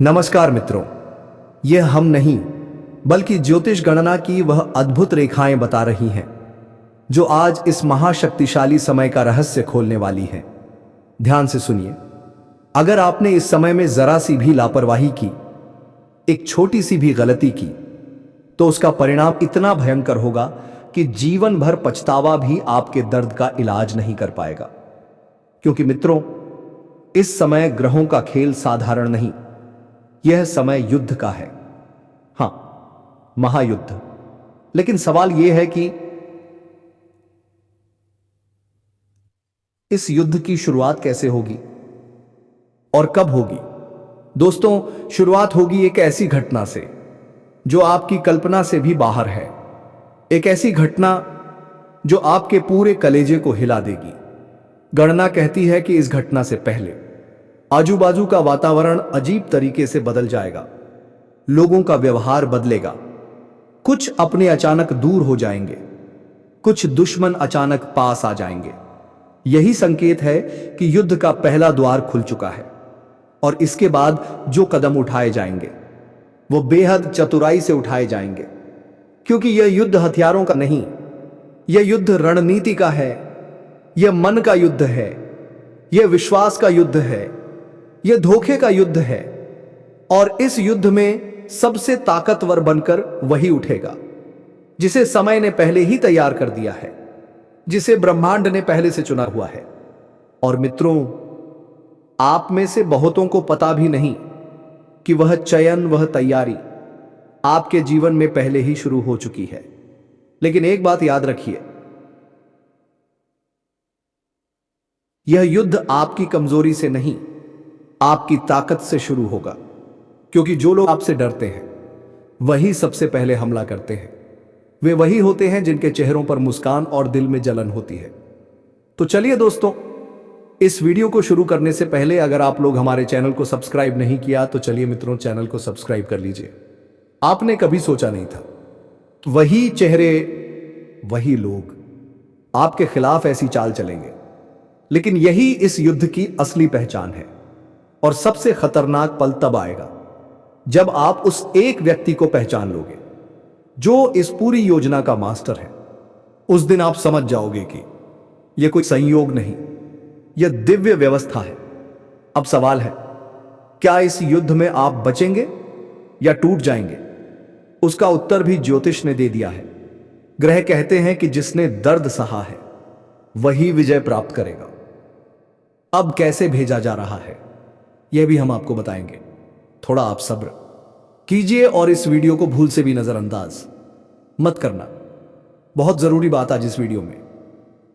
नमस्कार मित्रों, यह हम नहीं बल्कि ज्योतिष गणना की वह अद्भुत रेखाएं बता रही हैं जो आज इस महाशक्तिशाली समय का रहस्य खोलने वाली हैं। ध्यान से सुनिए। अगर आपने इस समय में जरा सी भी लापरवाही की, एक छोटी सी भी गलती की, तो उसका परिणाम इतना भयंकर होगा कि जीवन भर पछतावा भी आपके दर्द का इलाज नहीं कर पाएगा। क्योंकि मित्रों, इस समय ग्रहों का खेल साधारण नहीं, यह समय युद्ध का है। हां, महायुद्ध। लेकिन सवाल यह है कि इस युद्ध की शुरुआत कैसे होगी और कब होगी। दोस्तों, शुरुआत होगी एक ऐसी घटना से जो आपकी कल्पना से भी बाहर है। एक ऐसी घटना जो आपके पूरे कलेजे को हिला देगी। गणना कहती है कि इस घटना से पहले आजू बाजू का वातावरण अजीब तरीके से बदल जाएगा। लोगों का व्यवहार बदलेगा। कुछ अपने अचानक दूर हो जाएंगे, कुछ दुश्मन अचानक पास आ जाएंगे। यही संकेत है कि युद्ध का पहला द्वार खुल चुका है। और इसके बाद जो कदम उठाए जाएंगे वो बेहद चतुराई से उठाए जाएंगे। क्योंकि यह युद्ध हथियारों का नहीं, यह युद्ध रणनीति का है। यह मन का युद्ध है, यह विश्वास का युद्ध है, यह धोखे का युद्ध है। और इस युद्ध में सबसे ताकतवर बनकर वही उठेगा जिसे समय ने पहले ही तैयार कर दिया है, जिसे ब्रह्मांड ने पहले से चुना हुआ है। और मित्रों, आप में से बहुतों को पता भी नहीं कि वह चयन, वह तैयारी आपके जीवन में पहले ही शुरू हो चुकी है। लेकिन एक बात याद रखिए, यह युद्ध आपकी कमजोरी से नहीं, आपकी ताकत से शुरू होगा। क्योंकि जो लोग आपसे डरते हैं वही सबसे पहले हमला करते हैं। वे वही होते हैं जिनके चेहरों पर मुस्कान और दिल में जलन होती है। तो चलिए दोस्तों, इस वीडियो को शुरू करने से पहले अगर आप लोग हमारे चैनल को सब्सक्राइब नहीं किया तो चलिए मित्रों, चैनल को सब्सक्राइब कर लीजिए। आपने कभी सोचा नहीं था वही चेहरे, वही लोग आपके खिलाफ ऐसी चाल चलेंगे। लेकिन यही इस युद्ध की असली पहचान है। और सबसे खतरनाक पल तब आएगा जब आप उस एक व्यक्ति को पहचान लोगे जो इस पूरी योजना का मास्टर है। उस दिन आप समझ जाओगे कि यह कोई संयोग नहीं, यह दिव्य व्यवस्था है। अब सवाल है, क्या इस युद्ध में आप बचेंगे या टूट जाएंगे? उसका उत्तर भी ज्योतिष ने दे दिया है। ग्रह कहते हैं कि जिसने दर्द सहा है वही विजय प्राप्त करेगा। अब कैसे भेजा जा रहा है यह भी हम आपको बताएंगे। थोड़ा आप सब्र कीजिए और इस वीडियो को भूल से भी नजरअंदाज मत करना। बहुत जरूरी बात आज इस वीडियो में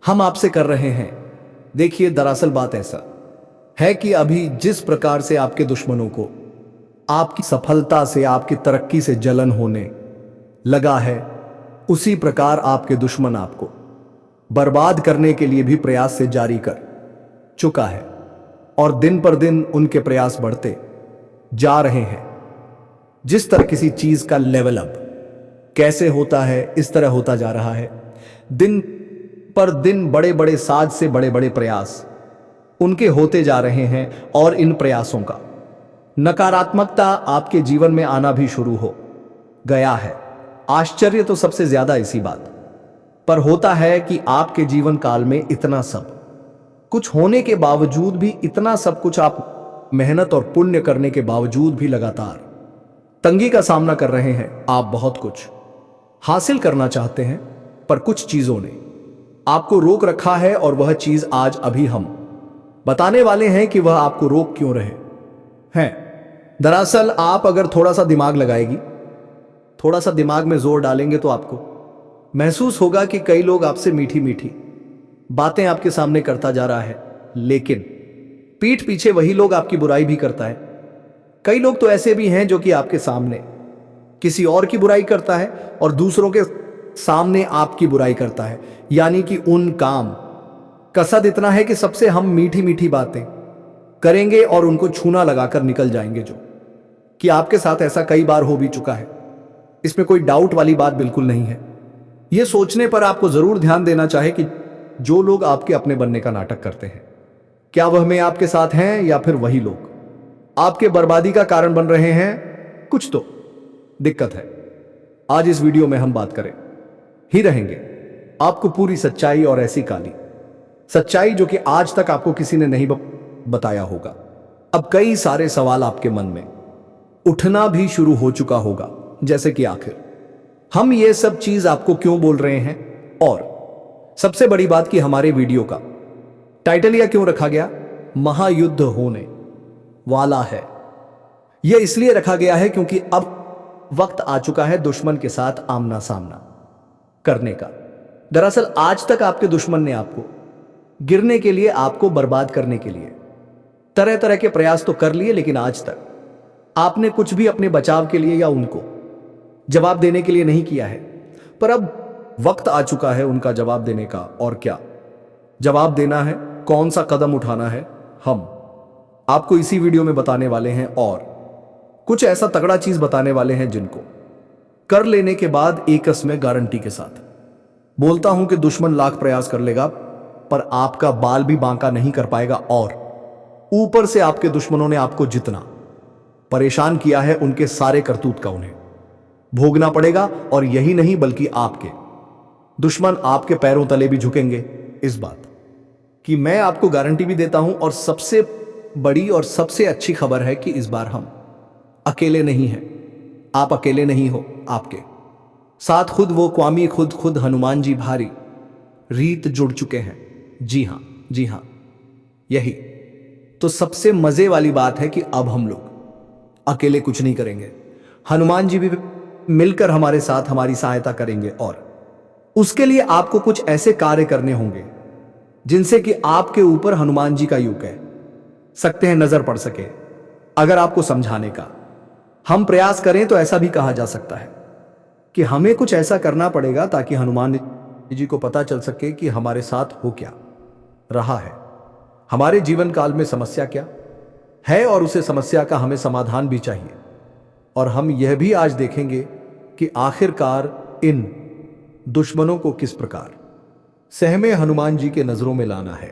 हम आपसे कर रहे हैं। देखिए, दरअसल बात ऐसा है कि अभी जिस प्रकार से आपके दुश्मनों को आपकी सफलता से, आपकी तरक्की से जलन होने लगा है, उसी प्रकार आपके दुश्मन आपको बर्बाद करने के लिए भी प्रयास से जारी कर चुका है। और दिन पर दिन उनके प्रयास बढ़ते जा रहे हैं। जिस तरह किसी चीज का लेवल अप कैसे होता है, इस तरह होता जा रहा है। दिन पर दिन बड़े बड़े साज से बड़े बड़े प्रयास उनके होते जा रहे हैं। और इन प्रयासों का नकारात्मकता आपके जीवन में आना भी शुरू हो गया है। आश्चर्य तो सबसे ज्यादा इसी बात पर होता है कि आपके जीवन काल में इतना सब कुछ होने के बावजूद भी, इतना सब कुछ आप मेहनत और पुण्य करने के बावजूद भी लगातार तंगी का सामना कर रहे हैं। आप बहुत कुछ हासिल करना चाहते हैं पर कुछ चीजों ने आपको रोक रखा है। और वह चीज आज अभी हम बताने वाले हैं कि वह आपको रोक क्यों रहे हैं। दरअसल आप अगर थोड़ा सा दिमाग लगाएगी, थोड़ा सा दिमाग में जोर डालेंगे तो आपको महसूस होगा कि कई लोग आपसे मीठी मीठी बातें आपके सामने करता जा रहा है, लेकिन पीठ पीछे वही लोग आपकी बुराई भी करता है। कई लोग तो ऐसे भी हैं जो कि आपके सामने किसी और की बुराई करता है और दूसरों के सामने आपकी बुराई करता है। यानी कि उन काम कसद इतना है कि सबसे हम मीठी मीठी बातें करेंगे और उनको छूना लगाकर निकल जाएंगे। जो कि आपके साथ ऐसा कई बार हो भी चुका है, इसमें कोई डाउट वाली बात बिल्कुल नहीं है। यह सोचने पर आपको जरूर ध्यान देना चाहे कि जो लोग आपके अपने बनने का नाटक करते हैं, क्या वह में आपके साथ हैं या फिर वही लोग आपके बर्बादी का कारण बन रहे हैं, कुछ तो दिक्कत है। आज इस वीडियो में हम बात करें ही रहेंगे आपको पूरी सच्चाई, और ऐसी काली सच्चाई जो कि आज तक आपको किसी ने नहीं बताया होगा। अब कई सारे सवाल आपके मन में उठना भी शुरू हो चुका होगा, जैसे कि आखिर हम ये सब चीज आपको क्यों बोल रहे हैं, और सबसे बड़ी बात कि हमारे वीडियो का टाइटल यह क्यों रखा गया, महायुद्ध होने वाला है। यह इसलिए रखा गया है क्योंकि अब वक्त आ चुका है दुश्मन के साथ आमना सामना करने का। दरअसल आज तक आपके दुश्मन ने आपको गिरने के लिए, आपको बर्बाद करने के लिए तरह तरह के प्रयास तो कर लिए, लेकिन आज तक आपने कुछ भी अपने बचाव के लिए या उनको जवाब देने के लिए नहीं किया है। पर अब वक्त आ चुका है उनका जवाब देने का। और क्या जवाब देना है, कौन सा कदम उठाना है, हम आपको इसी वीडियो में बताने वाले हैं। और कुछ ऐसा तगड़ा चीज बताने वाले हैं जिनको कर लेने के बाद एकस में गारंटी के साथ बोलता हूं कि दुश्मन लाख प्रयास कर लेगा पर आपका बाल भी बांका नहीं कर पाएगा। और ऊपर से आपके दुश्मनों ने आपको जितना परेशान किया है, उनके सारे करतूत का उन्हें भोगना पड़ेगा। और यही नहीं बल्कि आपके दुश्मन आपके पैरों तले भी झुकेंगे। इस बात की मैं आपको गारंटी भी देता हूं। और सबसे बड़ी और सबसे अच्छी खबर है कि इस बार हम अकेले नहीं हैं। आप अकेले नहीं हो, आपके साथ खुद वो क्वामी खुद हनुमान जी भारी रीत जुड़ चुके हैं। जी हां, जी हां, यही तो सबसे मजे वाली बात है कि अब हम लोग अकेले कुछ नहीं करेंगे। हनुमान जी भी मिलकर हमारे साथ हमारी सहायता करेंगे। और उसके लिए आपको कुछ ऐसे कार्य करने होंगे जिनसे कि आपके ऊपर हनुमान जी का यूं कह सकते हैं नजर पड़ सके। अगर आपको समझाने का हम प्रयास करें तो ऐसा भी कहा जा सकता है कि हमें कुछ ऐसा करना पड़ेगा ताकि हनुमान जी को पता चल सके कि हमारे साथ हो क्या रहा है, हमारे जीवन काल में समस्या क्या है, और उसे समस्या का हमें समाधान भी चाहिए। और हम यह भी आज देखेंगे कि आखिरकार इन दुश्मनों को किस प्रकार सहमे हनुमान जी के नजरों में लाना है।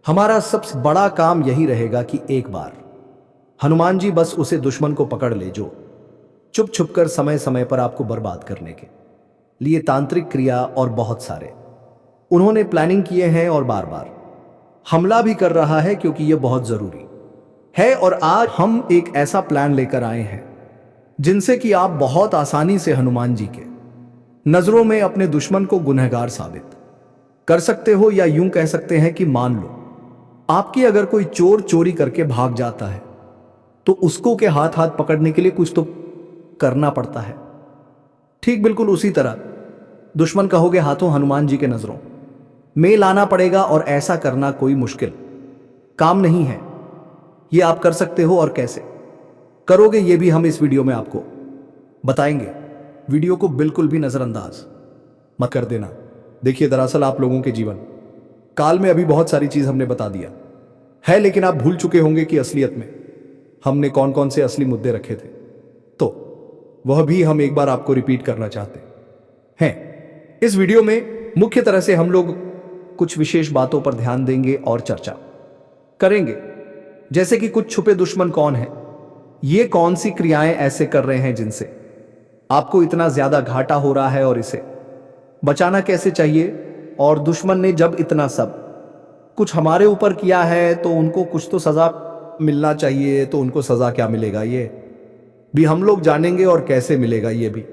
हमारा सबसे बड़ा काम यही रहेगा कि एक बार हनुमान जी बस उसे दुश्मन को पकड़ ले जो चुप छुप कर समय समय पर आपको बर्बाद करने के लिए तांत्रिक क्रिया और बहुत सारे उन्होंने प्लानिंग किए हैं, और बार बार हमला भी कर रहा है क्योंकि यह बहुत जरूरी है। और आज हम एक ऐसा प्लान लेकर आए हैं जिनसे कि आप बहुत आसानी से हनुमान जी के नजरों में अपने दुश्मन को गुनहगार साबित कर सकते हो। या यूं कह सकते हैं कि मान लो आपकी अगर कोई चोर चोरी करके भाग जाता है तो उसको के हाथ हाथ पकड़ने के लिए कुछ तो करना पड़ता है। ठीक बिल्कुल उसी तरह दुश्मन कहोगे हाथों हनुमान जी के नजरों में लाना पड़ेगा। और ऐसा करना कोई मुश्किल काम नहीं है, यह आप कर सकते हो। और कैसे करोगे ये भी हम इस वीडियो में आपको बताएंगे। वीडियो को बिल्कुल भी नजरअंदाज मत कर देना। देखिए, दरअसल आप लोगों के जीवन काल में अभी बहुत सारी चीज हमने बता दिया है, लेकिन आप भूल चुके होंगे कि असलियत में हमने कौन कौन से असली मुद्दे रखे थे, तो वह भी हम एक बार आपको रिपीट करना चाहते हैं। इस वीडियो में मुख्य तरह से हम लोग कुछ विशेष बातों पर ध्यान देंगे और चर्चा करेंगे, जैसे कि कुछ छुपे दुश्मन कौन है, ये कौन सी क्रियाएं ऐसे कर रहे हैं जिनसे आपको इतना ज्यादा घाटा हो रहा है, और इसे बचाना कैसे चाहिए। और दुश्मन ने जब इतना सब कुछ हमारे ऊपर किया है तो उनको कुछ तो सजा मिलना चाहिए, तो उनको सजा क्या मिलेगा ये भी हम लोग जानेंगे, और कैसे मिलेगा ये भी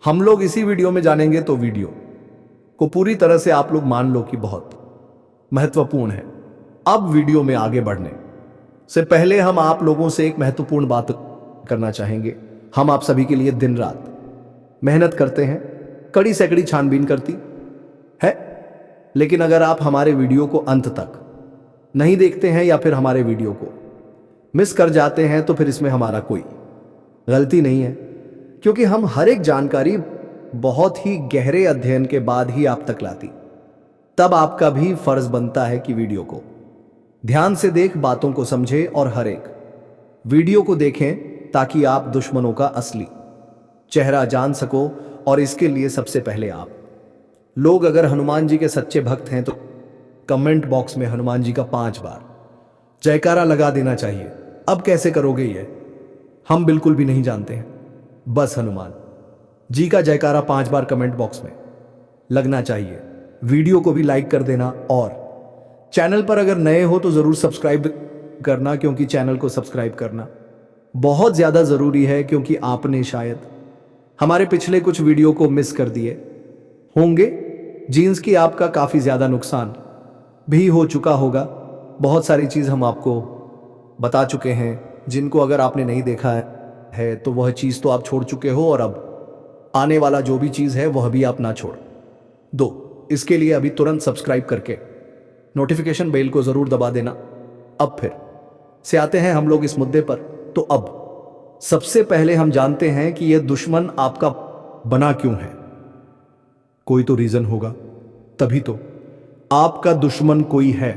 हम लोग इसी वीडियो में जानेंगे। तो वीडियो को पूरी तरह से आप लोग मान लो कि बहुत महत्वपूर्ण है। अब वीडियो में आगे बढ़ने से पहले हम आप लोगों से एक महत्वपूर्ण बात करना चाहेंगे। हम आप सभी के लिए दिन रात मेहनत करते हैं, कड़ी से कड़ी छानबीन करती है, लेकिन अगर आप हमारे वीडियो को अंत तक नहीं देखते हैं या फिर हमारे वीडियो को मिस कर जाते हैं तो फिर इसमें हमारा कोई गलती नहीं है, क्योंकि हम हर एक जानकारी बहुत ही गहरे अध्ययन के बाद ही आप तक लाती। तब आपका भी फर्ज बनता है कि वीडियो को ध्यान से देख, बातों को समझे और हर एक वीडियो को देखें ताकि आप दुश्मनों का असली चेहरा जान सको। और इसके लिए सबसे पहले आप लोग अगर हनुमान जी के सच्चे भक्त हैं तो कमेंट बॉक्स में हनुमान जी का 5 बार जयकारा लगा देना चाहिए। अब कैसे करोगे ये? हम बिल्कुल भी नहीं जानते हैं। बस हनुमान जी का जयकारा 5 बार कमेंट बॉक्स में लगना चाहिए। वीडियो को भी लाइक कर देना और चैनल पर अगर नए हो तो जरूर सब्सक्राइब करना, क्योंकि चैनल को सब्सक्राइब करना बहुत ज्यादा जरूरी है, क्योंकि आपने शायद हमारे पिछले कुछ वीडियो को मिस कर दिए होंगे। जीन्स की आपका काफी ज्यादा नुकसान भी हो चुका होगा। बहुत सारी चीज हम आपको बता चुके हैं, जिनको अगर आपने नहीं देखा है तो वह चीज तो आप छोड़ चुके हो, और अब आने वाला जो भी चीज है वह भी आप ना छोड़ दो। इसके लिए अभी तुरंत सब्सक्राइब करके नोटिफिकेशन बेल को जरूर दबा देना। अब फिर से आते हैं हम लोग इस मुद्दे पर। तो अब सबसे पहले हम जानते हैं कि यह दुश्मन आपका बना क्यों है। कोई तो रीजन होगा, तभी तो आपका दुश्मन कोई है,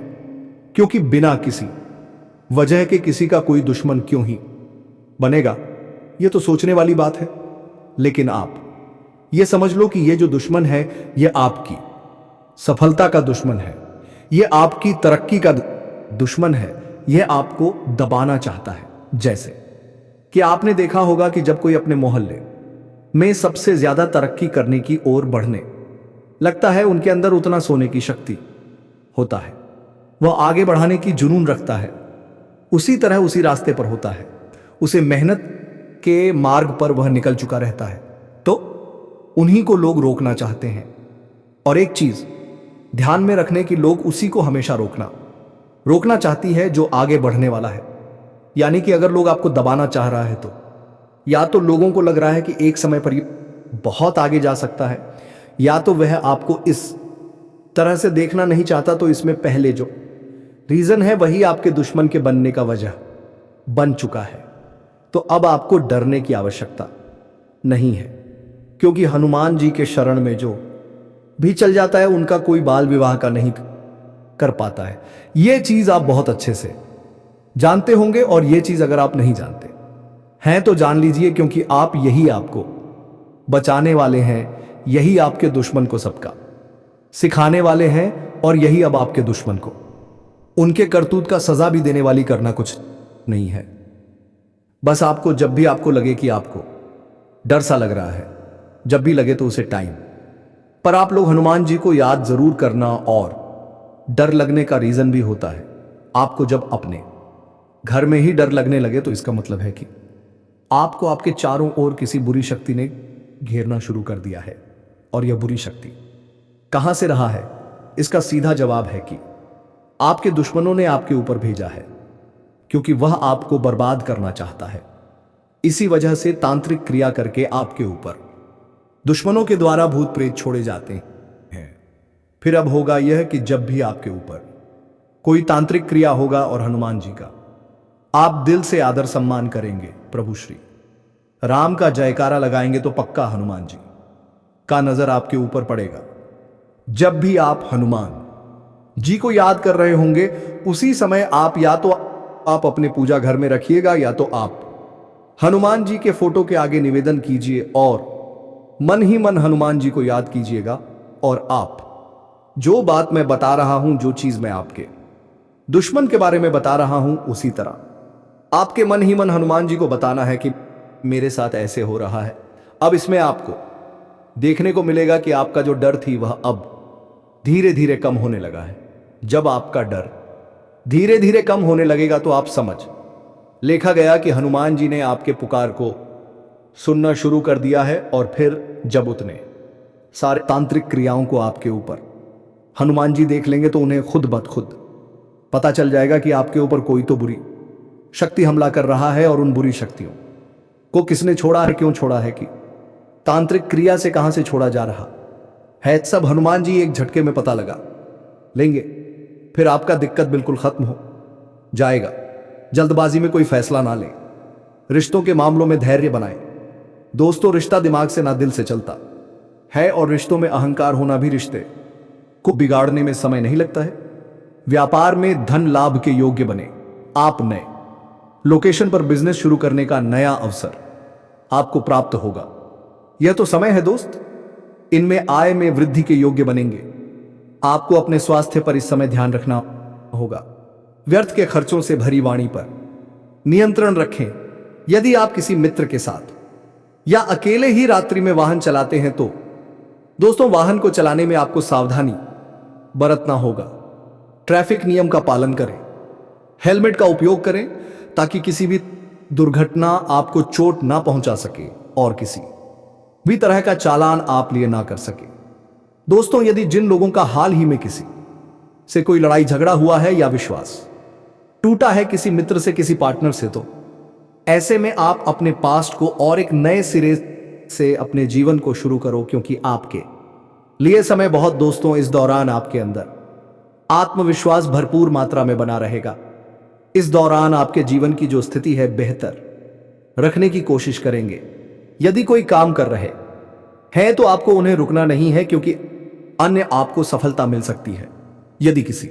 क्योंकि बिना किसी वजह के किसी का कोई दुश्मन क्यों ही बनेगा, यह तो सोचने वाली बात है। लेकिन आप यह समझ लो कि यह जो दुश्मन है यह आपकी सफलता का दुश्मन है, यह आपकी तरक्की का दुश्मन है, यह आपको दबाना चाहता है। जैसे कि आपने देखा होगा कि जब कोई अपने मोहल्ले में सबसे ज्यादा तरक्की करने की ओर बढ़ने लगता है, उनके अंदर उतना सोने की शक्ति होता है, वह आगे बढ़ाने की जुनून रखता है, उसी तरह उसी रास्ते पर होता है, उसे मेहनत के मार्ग पर वह निकल चुका रहता है, तो उन्हीं को लोग रोकना चाहते हैं। और एक चीज ध्यान में रखने की, लोग उसी को हमेशा रोकना चाहती है जो आगे बढ़ने वाला है। यानी कि अगर लोग आपको दबाना चाह रहा है तो या तो लोगों को लग रहा है कि एक समय पर ये बहुत आगे जा सकता है, या तो वह आपको इस तरह से देखना नहीं चाहता। तो इसमें पहले जो रीजन है वही आपके दुश्मन के बनने का वजह बन चुका है। तो अब आपको डरने की आवश्यकता नहीं है, क्योंकि हनुमान जी के शरण में जो भी चल जाता है उनका कोई बाल विवाह का नहीं कर पाता है। यह चीज आप बहुत अच्छे से जानते होंगे, और यह चीज अगर आप नहीं जानते हैं तो जान लीजिए, क्योंकि आप यही आपको बचाने वाले हैं, यही आपके दुश्मन को सबका सिखाने वाले हैं, और यही अब आपके दुश्मन को उनके करतूत का सजा भी देने वाली करना कुछ नहीं है। बस आपको जब भी आपको लगे कि आपको डर सा लग रहा है, जब भी लगे तो उसे टाइम पर आप लोग हनुमान जी को याद जरूर करना। और डर लगने का रीजन भी होता है, आपको जब अपने घर में ही डर लगने लगे तो इसका मतलब है कि आपको आपके चारों ओर किसी बुरी शक्ति ने घेरना शुरू कर दिया है। और यह बुरी शक्ति कहां से रहा है, इसका सीधा जवाब है कि आपके दुश्मनों ने आपके ऊपर भेजा है, क्योंकि वह आपको बर्बाद करना चाहता है। इसी वजह से तांत्रिक क्रिया करके आपके ऊपर दुश्मनों के द्वारा भूत प्रेत छोड़े जाते हैं। फिर अब होगा यह कि जब भी आपके ऊपर कोई तांत्रिक क्रिया होगा और हनुमान जी का आप दिल से आदर सम्मान करेंगे, प्रभु श्री राम का जयकारा लगाएंगे, तो पक्का हनुमान जी का नजर आपके ऊपर पड़ेगा। जब भी आप हनुमान जी को याद कर रहे होंगे, उसी समय आप या तो आप अपने पूजा घर में रखिएगा, या तो आप हनुमान जी के फोटो के आगे निवेदन कीजिए और मन ही मन हनुमान जी को याद कीजिएगा। और आप जो बात मैं बता रहा हूं, जो चीज मैं आपके दुश्मन के बारे में बता रहा हूं, उसी तरह आपके मन ही मन हनुमान जी को बताना है कि मेरे साथ ऐसे हो रहा है। अब इसमें आपको देखने को मिलेगा कि आपका जो डर थी वह अब धीरे धीरे कम होने लगा है। जब आपका डर धीरे धीरे कम होने लगेगा तो आप समझ लेखा गया कि हनुमान जी ने आपके पुकार को सुनना शुरू कर दिया है। और फिर जब उतने सारे तांत्रिक क्रियाओं को आपके ऊपर हनुमान जी देख लेंगे तो उन्हें खुद ब खुद पता चल जाएगा कि आपके ऊपर कोई तो बुरी शक्ति हमला कर रहा है। और उन बुरी शक्तियों को किसने छोड़ा है, क्यों छोड़ा है, कि तांत्रिक क्रिया से कहां से छोड़ा जा रहा है, सब हनुमान जी एक झटके में पता लगा लेंगे। फिर आपका दिक्कत बिल्कुल खत्म हो जाएगा। जल्दबाजी में कोई फैसला ना लें, रिश्तों के मामलों में धैर्य बनाएं। दोस्तों, रिश्ता दिमाग से ना दिल से चलता है, और रिश्तों में अहंकार होना भी रिश्ते को बिगाड़ने में समय नहीं लगता है। व्यापार में धन लाभ के योग्य बने। आप नए लोकेशन पर बिजनेस शुरू करने का नया अवसर आपको प्राप्त होगा। यह तो समय है दोस्त, इनमें आय में वृद्धि के योग्य बनेंगे। आपको अपने स्वास्थ्य पर इस समय ध्यान रखना होगा। व्यर्थ के खर्चों से भरी वाणी पर नियंत्रण रखें। यदि आप किसी मित्र के साथ या अकेले ही रात्रि में वाहन चलाते हैं तो दोस्तों वाहन को चलाने में आपको सावधानी बरतना होगा। ट्रैफिक नियम का पालन करें, हेलमेट का उपयोग करें ताकि किसी भी दुर्घटना आपको चोट ना पहुंचा सके और किसी भी तरह का चालान आप लिए ना कर सके। दोस्तों यदि जिन लोगों का हाल ही में किसी से कोई लड़ाई झगड़ा हुआ है या विश्वास टूटा है किसी मित्र से, किसी पार्टनर से, तो ऐसे में आप अपने पास्ट को और एक नए सिरे से अपने जीवन को शुरू करो, क्योंकि आपके लिए समय बहुत दोस्तों इस दौरान आपके अंदर आत्मविश्वास भरपूर मात्रा में बना रहेगा। इस दौरान आपके जीवन की जो स्थिति है बेहतर रखने की कोशिश करेंगे। यदि कोई काम कर रहे हैं तो आपको उन्हें रुकना नहीं है, क्योंकि अन्य आपको सफलता मिल सकती है। यदि किसी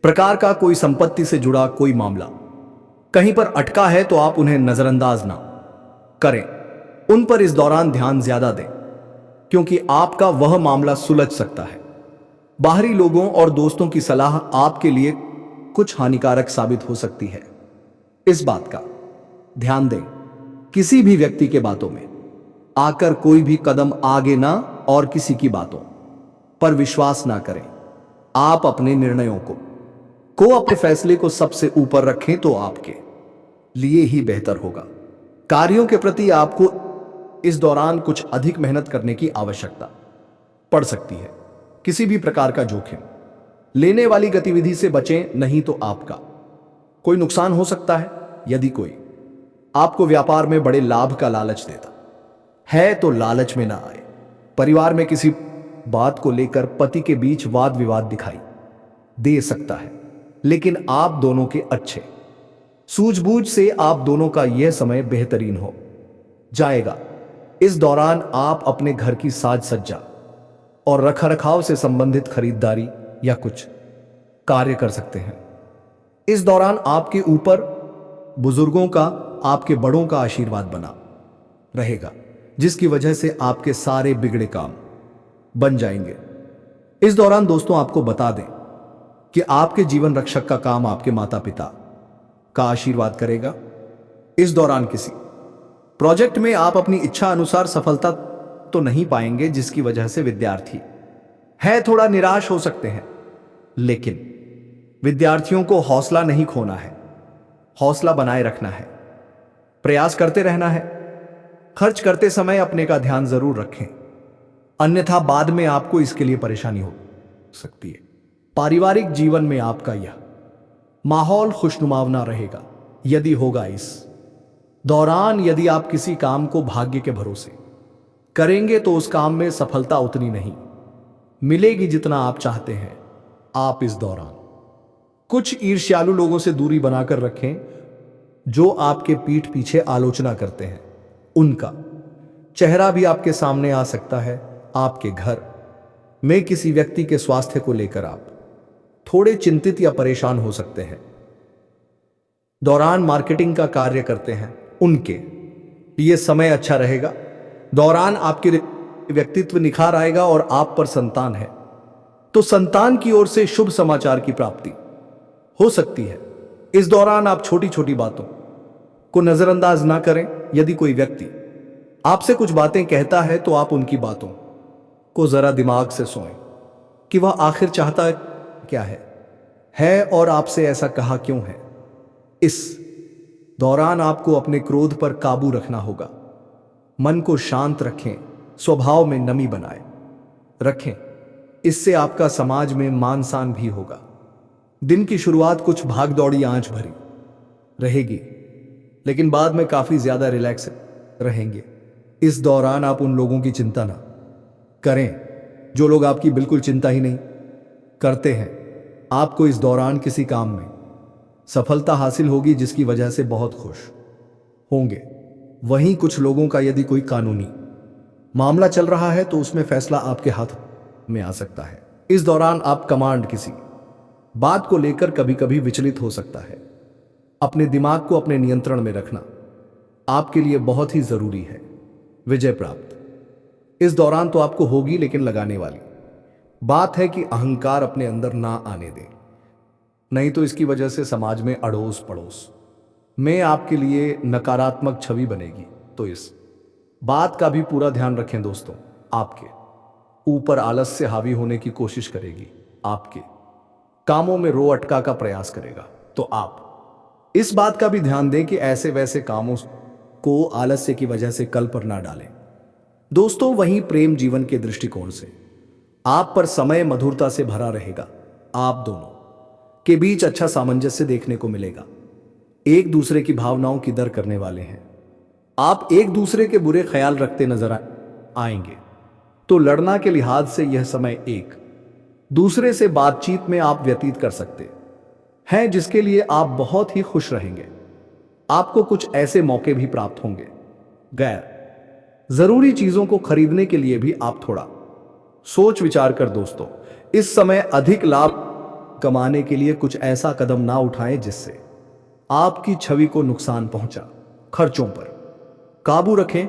प्रकार का कोई संपत्ति से जुड़ा कोई मामला कहीं पर अटका है तो आप उन्हें नजरअंदाज ना करें, उन पर इस दौरान ध्यान ज्यादा दें, क्योंकि आपका वह मामला सुलझ सकता है। बाहरी लोगों और दोस्तों की सलाह आपके लिए कुछ हानिकारक साबित हो सकती है। इस बात का ध्यान दें, किसी भी व्यक्ति के बातों में आकर कोई भी कदम आगे ना और किसी की बातों पर विश्वास ना करें। आप अपने निर्णयों को अपने फैसले को सबसे ऊपर रखें तो आपके लिए ही बेहतर होगा। कार्यों के प्रति आपको इस दौरान कुछ अधिक मेहनत करने की आवश्यकता पड़ सकती है। किसी भी प्रकार का जोखिम लेने वाली गतिविधि से बचें, नहीं तो आपका कोई नुकसान हो सकता है। यदि कोई आपको व्यापार में बड़े लाभ का लालच देता है तो लालच में ना आए। परिवार में किसी बात को लेकर पति के बीच वाद विवाद दिखाई दे सकता है, लेकिन आप दोनों के अच्छे सूझबूझ से आप दोनों का यह समय बेहतरीन हो जाएगा। इस दौरान आप अपने घर की साज सज्जा और रखरखाव से संबंधित खरीदारी या कुछ कार्य कर सकते हैं। इस दौरान आपके ऊपर बुजुर्गों का, आपके बड़ों का आशीर्वाद बना रहेगा, जिसकी वजह से आपके सारे बिगड़े काम बन जाएंगे। इस दौरान दोस्तों आपको बता दें कि आपके जीवन रक्षक का काम आपके माता पिता का आशीर्वाद करेगा। इस दौरान किसी प्रोजेक्ट में आप अपनी इच्छा अनुसार सफलता तो नहीं पाएंगे, जिसकी वजह से विद्यार्थी है थोड़ा निराश हो सकते हैं। लेकिन विद्यार्थियों को हौसला नहीं खोना है, हौसला बनाए रखना है, प्रयास करते रहना है। खर्च करते समय अपने का ध्यान जरूर रखें, अन्यथा बाद में आपको इसके लिए परेशानी हो सकती है। पारिवारिक जीवन में आपका यह माहौल खुशनुमावना रहेगा। यदि होगा इस दौरान यदि आप किसी काम को भाग्य के भरोसे करेंगे तो उस काम में सफलता उतनी नहीं मिलेगी जितना आप चाहते हैं। आप इस दौरान कुछ ईर्ष्यालु लोगों से दूरी बनाकर रखें जो आपके पीठ पीछे आलोचना करते हैं। उनका चेहरा भी आपके सामने आ सकता है। आपके घर में किसी व्यक्ति के स्वास्थ्य को लेकर आप थोड़े चिंतित या परेशान हो सकते हैं। दौरान मार्केटिंग का कार्य करते हैं, उनके ये समय अच्छा रहेगा। दौरान आपके व्यक्तित्व निखार आएगा और आप पर संतान है तो संतान की ओर से शुभ समाचार की प्राप्ति हो सकती है। इस दौरान आप छोटी छोटी बातों को नजरअंदाज ना करें। यदि कोई व्यक्ति आपसे कुछ बातें कहता है तो आप उनकी बातों को जरा दिमाग से सोएं कि वह आखिर चाहता क्या है और आपसे ऐसा कहा क्यों है। इस दौरान आपको अपने क्रोध पर काबू रखना होगा। मन को शांत रखें, स्वभाव में नमी बनाए रखें, इससे आपका समाज में मान सम्मान भी होगा। दिन की शुरुआत कुछ भागदौड़ी आंच भरी रहेगी, लेकिन बाद में काफी ज्यादा रिलैक्स रहेंगे। इस दौरान आप उन लोगों की चिंता ना करें जो लोग आपकी बिल्कुल चिंता ही नहीं करते हैं। आपको इस दौरान किसी काम में सफलता हासिल होगी जिसकी वजह से बहुत खुश होंगे। वहीं कुछ लोगों का यदि कोई कानूनी मामला चल रहा है तो उसमें फैसला आपके हाथ में आ सकता है। इस दौरान आप कमांड किसी बात को लेकर कभी कभी विचलित हो सकता है। अपने दिमाग को अपने नियंत्रण में रखना आपके लिए बहुत ही जरूरी है। विजय प्राप्त इस दौरान तो आपको होगी, लेकिन लगाने वाली बात है कि अहंकार अपने अंदर ना आने दें, नहीं तो इसकी वजह से समाज में अड़ोस पड़ोस में आपके लिए नकारात्मक छवि बनेगी। तो इस बात का भी पूरा ध्यान रखें दोस्तों। आपके ऊपर आलस्य हावी होने की कोशिश करेगी, आपके कामों में रो अटका का प्रयास करेगा। तो आप इस बात का भी ध्यान दें कि ऐसे वैसे कामों को आलस्य की वजह से कल पर ना डालें। दोस्तों वहीं प्रेम जीवन के दृष्टिकोण से आप पर समय मधुरता से भरा रहेगा। आप दोनों के बीच अच्छा सामंजस्य देखने को मिलेगा। एक दूसरे की भावनाओं की दर करने वाले हैं। आप एक दूसरे के बुरे ख्याल रखते नजर आएंगे। तो लड़ना के लिहाज से यह समय एक दूसरे से बातचीत में आप व्यतीत कर सकते हैं जिसके लिए आप बहुत ही खुश रहेंगे। आपको कुछ ऐसे मौके भी प्राप्त होंगे। गैर जरूरी चीजों को खरीदने के लिए भी आप थोड़ा सोच विचार कर दोस्तों इस समय अधिक लाभ कमाने के लिए कुछ ऐसा कदम ना उठाएं जिससे आपकी छवि को नुकसान पहुंचा। खर्चों पर काबू रखें।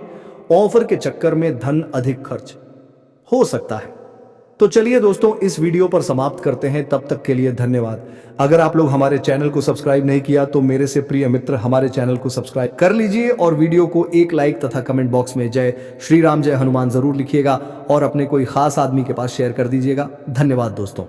ऑफर के चक्कर में धन अधिक खर्च हो सकता है। तो चलिए दोस्तों इस वीडियो पर समाप्त करते हैं। तब तक के लिए धन्यवाद। अगर आप लोग हमारे चैनल को सब्सक्राइब नहीं किया तो मेरे से प्रिय मित्र हमारे चैनल को सब्सक्राइब कर लीजिए और वीडियो को एक लाइक तथा कमेंट बॉक्स में जय श्री राम जय हनुमान जरूर लिखिएगा और अपने कोई खास आदमी के पास शेयर कर दीजिएगा। धन्यवाद दोस्तों।